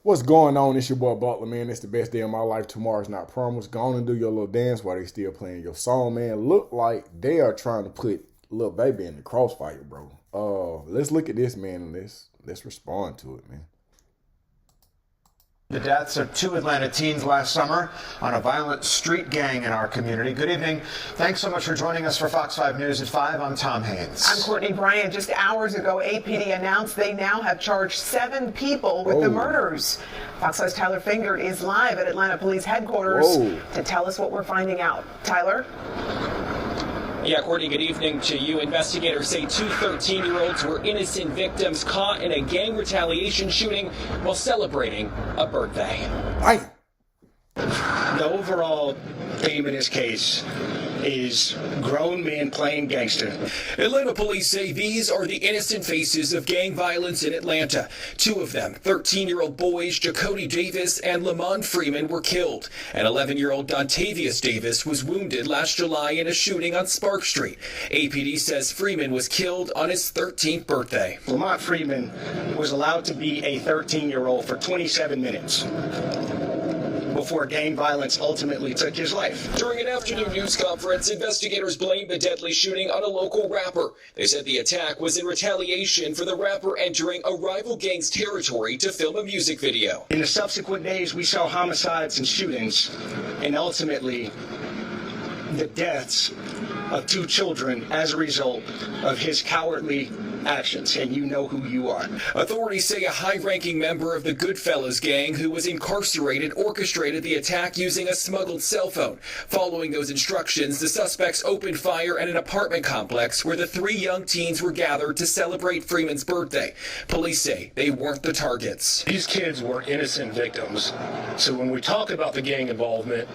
What's going on? It's your boy Butler, man. It's the best day of my life. Tomorrow's not promised. Go on and do your little dance while they still playing your song, man. Look like they are trying to put Lil Baby in the crossfire, bro. Let's look at this, man, and let's respond to it, man. The deaths of two Atlanta teens last summer on a violent street gang in our community. Good evening. Thanks so much for joining us for Fox 5 News at 5. I'm Tom Haynes. I'm Courtney Bryant. Just hours ago, APD announced they now have charged 7 people with the murders. Fox 5's Tyler Finger is live at Atlanta Police Headquarters to tell us what we're finding out. Tyler? Yeah, Courtney, good evening to you. Investigators say two 13-year-olds were innocent victims caught in a gang retaliation shooting while celebrating a birthday. The overall theme in this case is grown men playing gangster. Atlanta police say these are the innocent faces of gang violence in Atlanta. Two of them, 13-year-old boys Jacody Davis and Lamont Freeman, were killed. And 11-year-old Dontavius Davis was wounded last July in a shooting on Spark Street. APD says Freeman was killed on his 13th birthday. Lamont Freeman was allowed to be a 13-year-old for 27 minutes before gang violence ultimately took his life. During an afternoon news conference, investigators blamed the deadly shooting on a local rapper. They said the attack was in retaliation for the rapper entering a rival gang's territory to film a music video. In the subsequent days, we saw homicides and shootings, and ultimately the deaths of 2 children as a result of his cowardly actions, and you know who you are. Authorities say a high-ranking member of the Goodfellas gang who was incarcerated orchestrated the attack using a smuggled cell phone. Following those instructions, the suspects opened fire at an apartment complex where the 3 young teens were gathered to celebrate Freeman's birthday. Police say they weren't the targets. These kids were innocent victims, so when we talk about the gang involvement,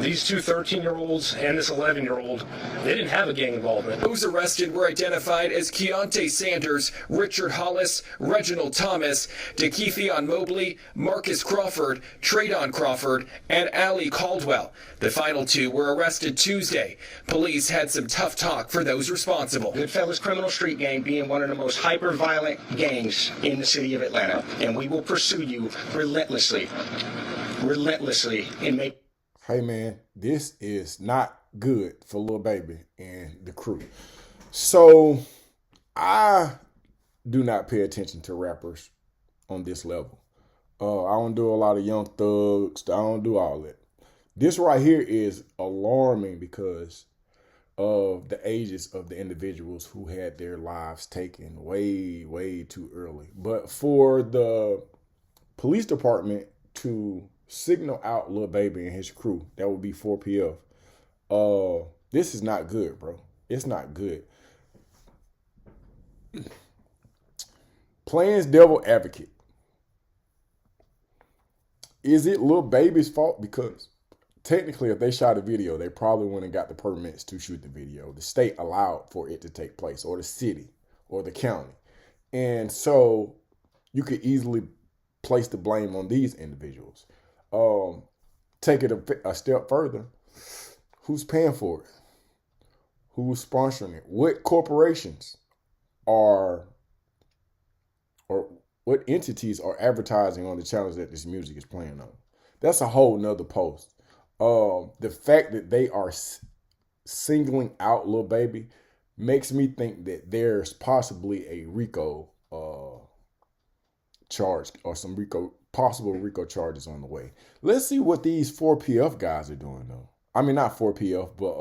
these 2 13-year-olds and this 11-year-old, they didn't have a gang involvement. Those arrested were identified as Keontae Sanders, Richard Hollis, Reginald Thomas, DeKeithion Mobley, Marcus Crawford, Tradon Crawford, and Allie Caldwell. The final 2 were arrested Tuesday. Police had some tough talk for those responsible. Goodfellas Criminal Street Gang being one of the most hyper-violent gangs in the city of Atlanta, and we will pursue you relentlessly and make... Hey, man, this is not good for Lil Baby and the crew. So I do not pay attention to rappers on this level. I don't do a lot of Young Thugs. I don't do all that. This right here is alarming because of the ages of the individuals who had their lives taken way, way too early. But for the police department to signal out Lil Baby and his crew, that would be 4PF. This is not good, bro. It's not good. Playing devil advocate. Is it Lil Baby's fault? Because technically, if they shot a video, they probably wouldn't have got the permits to shoot the video. The state allowed for it to take place, or the city, or the county. And so you could easily place the blame on these individuals. Take it a step further. Who's paying for it? Who's sponsoring it? What corporations are, or what entities are advertising on the channels that this music is playing on? That's a whole nother post. The fact that they are singling out Lil Baby makes me think that there's possibly a RICO charge or some possible RICO charges on the way. Let's see what these 4PF guys are doing, though. I mean, not 4PF, but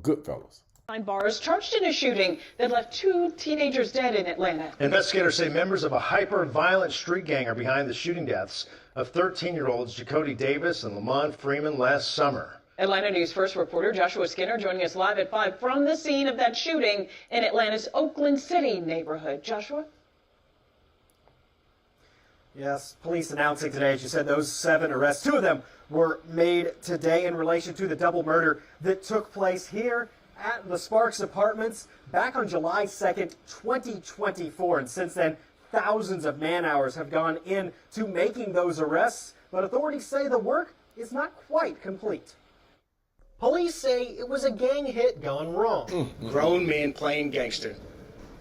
Goodfellas. Bars charged in a shooting that left 2 teenagers dead in Atlanta. Investigators say members of a hyper-violent street gang are behind the shooting deaths of 13-year-olds Jacody Davis and Lamont Freeman last summer. Atlanta News First reporter Joshua Skinner joining us live at 5 from the scene of that shooting in Atlanta's Oakland City neighborhood. Joshua? Yes, police announcing today, as you said, those 7 arrests, 2 of them were made today in relation to the double murder that took place here at the Sparks Apartments back on July 2nd, 2024. And since then, thousands of man-hours have gone into making those arrests, but authorities say the work is not quite complete. Police say it was a gang hit gone wrong. Grown men playing gangster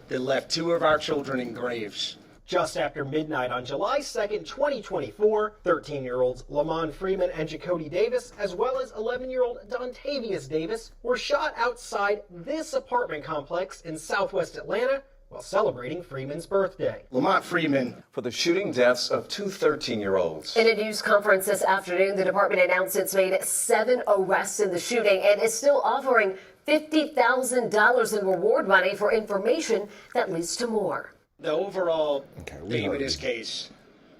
that left 2 of our children in graves. Just after midnight on July 2nd, 2024, 13-year-olds Lamont Freeman and Jacody Davis, as well as 11-year-old Dontavius Davis, were shot outside this apartment complex in southwest Atlanta while celebrating Freeman's birthday. Lamont Freeman For the shooting deaths of two 13-year-olds. In a news conference this afternoon, the department announced it's made 7 arrests in the shooting and is still offering $50,000 in reward money for information that leads to more. The overall theme of this case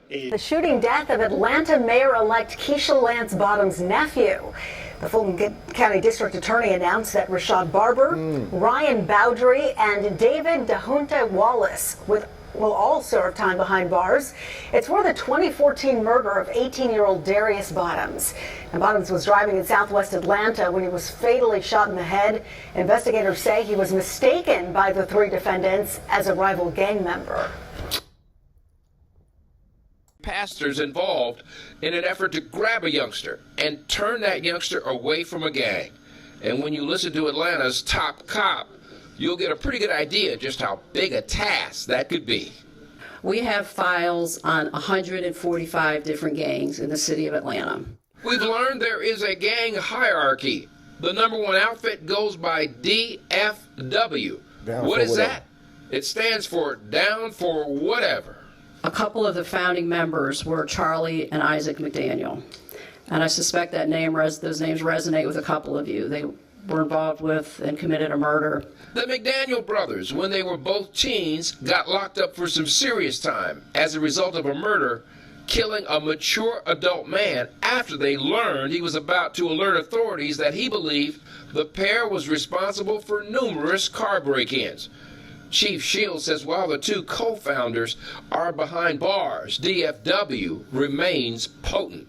is The shooting death of Atlanta Mayor-elect Keisha Lance Bottoms' nephew. The Fulton County District Attorney announced that Rashad Barber, Ryan Bowdry, and David DeJunta Wallace will all serve time behind bars. It's for the 2014 murder of 18-year-old Darius Bottoms. And Bottoms was driving in southwest Atlanta when he was fatally shot in the head. Investigators say he was mistaken by the 3 defendants as a rival gang member. Pastors involved in an effort to grab a youngster and turn that youngster away from a gang. And when you listen to Atlanta's top cop, you'll get a pretty good idea just how big a task that could be. We have files on 145 different gangs in the city of Atlanta. We've learned there is a gang hierarchy. The #1 outfit goes by DFW. What is that? It stands for down for whatever. A couple of the founding members were Charlie and Isaac McDaniel. And I suspect that those names resonate with a couple of you. They were involved with and committed a murder. The McDaniel brothers, when they were both teens, got locked up for some serious time as a result of a murder, killing a mature adult man after they learned he was about to alert authorities that he believed the pair was responsible for numerous car break-ins. Chief Shields says while the 2 co-founders are behind bars, DFW remains potent.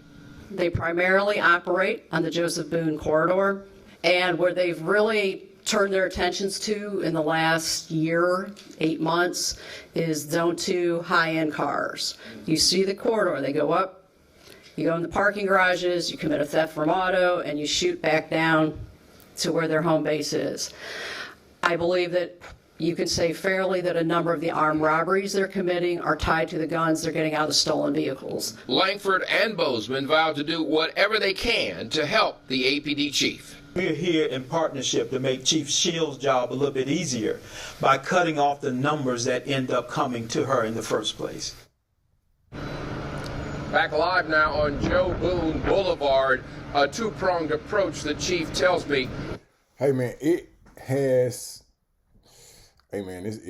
They primarily operate on the Joseph Boone corridor, and where they've really turned their attentions to in the last year, 8 months, is Zone 2 high-end cars. You see the corridor, they go up, you go in the parking garages, you commit a theft from auto, and you shoot back down to where their home base is. I believe that you can say fairly that a number of the armed robberies they're committing are tied to the guns they're getting out of stolen vehicles. Langford and Bozeman vowed to do whatever they can to help the APD chief. We're here in partnership to make Chief Shields' job a little bit easier by cutting off the numbers that end up coming to her in the first place. Back live now on Joe Boone Boulevard, a 2-pronged approach, the chief tells me. Hey, man, it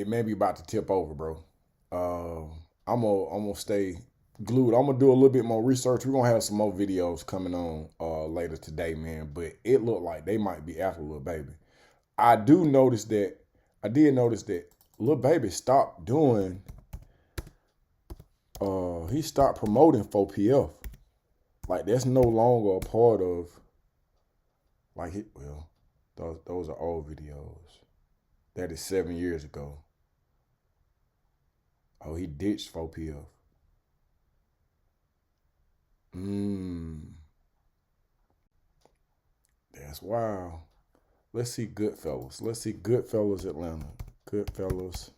may be about to tip over, bro. I'm gonna stay glued. I'm gonna do a little bit more research. We're gonna have some more videos coming on later today, man. But it looked like they might be after Lil Baby. I did notice that Lil Baby stopped doing. He stopped promoting 4PF. Like that's no longer a part of. Those are old videos. That is 7 years ago. Oh, he ditched 4PF. That's wild. Let's see Goodfellas. Let's see Goodfellas Atlanta. Goodfellas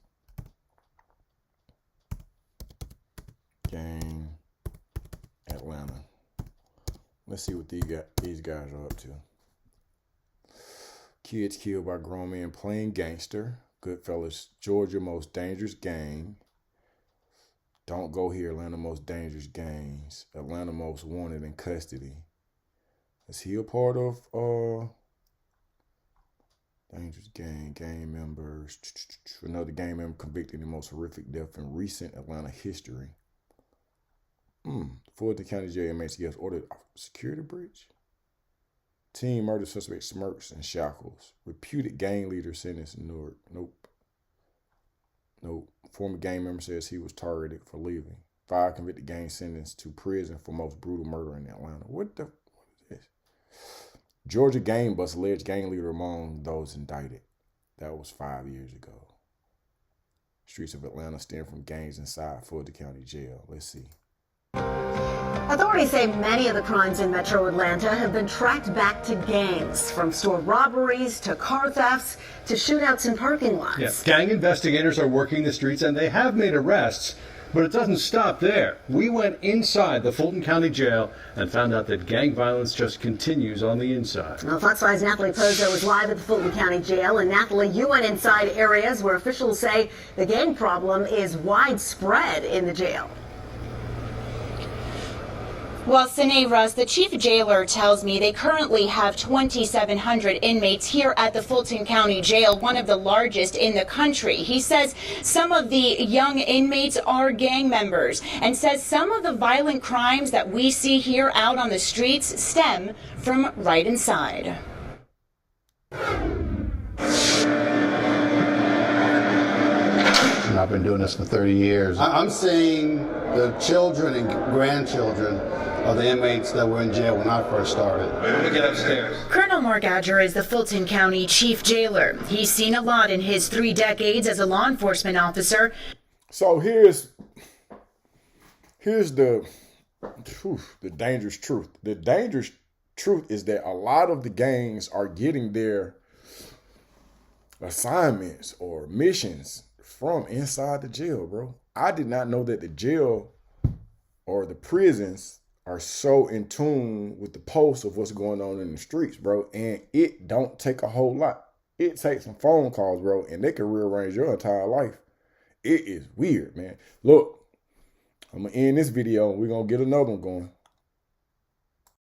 Gang Atlanta. Let's see what these guys are up to. Kids killed by grown men playing gangster. Goodfellas, Georgia most dangerous gang. Don't go here, Atlanta most dangerous gangs. Atlanta most wanted in custody. Is he a part of dangerous gang members? Another gang member convicted in the most horrific death in recent Atlanta history. Fulton County Jail investigators ordered security breach. Teen murder suspect smirks and shackles. Reputed gang leader sentenced in Newark. Nope. Former gang member says he was targeted for leaving. 5 convicted gang sentenced to prison for most brutal murder in Atlanta. What is this? Georgia gang bust alleged gang leader among those indicted. That was 5 years ago. Streets of Atlanta stem from gangs inside Fulton County Jail. Let's see. Authorities say many of the crimes in metro Atlanta have been tracked back to gangs, from store robberies to car thefts to shootouts in parking lots. Yes, gang investigators are working the streets and they have made arrests. But it doesn't stop there. We went inside the Fulton County Jail and found out that gang violence just continues on the inside. Well, Fox 5's Natalie Pozo was live at the Fulton County Jail. And Natalie, you went inside areas where officials say the gang problem is widespread in the jail. Well, Sine Russ, the chief jailer, tells me they currently have 2,700 inmates here at the Fulton County Jail, one of the largest in the country. He says some of the young inmates are gang members and says some of the violent crimes that we see here out on the streets stem from right inside. I've been doing this for 30 years. I'm seeing the children and grandchildren of the inmates that were in jail when I first started. Let me get upstairs. Colonel Morgadger is the Fulton County chief jailer. He's seen a lot in his 3 decades as a law enforcement officer. So here's the dangerous truth. The dangerous truth is that a lot of the gangs are getting their assignments or missions from inside the jail, bro. I did not know that the jail or the prisons are so in tune with the pulse of what's going on in the streets, bro. And it don't take a whole lot. It takes some phone calls, bro, and they can rearrange your entire life. It is weird, man. Look, I'm going to end this video and we're going to get another one going.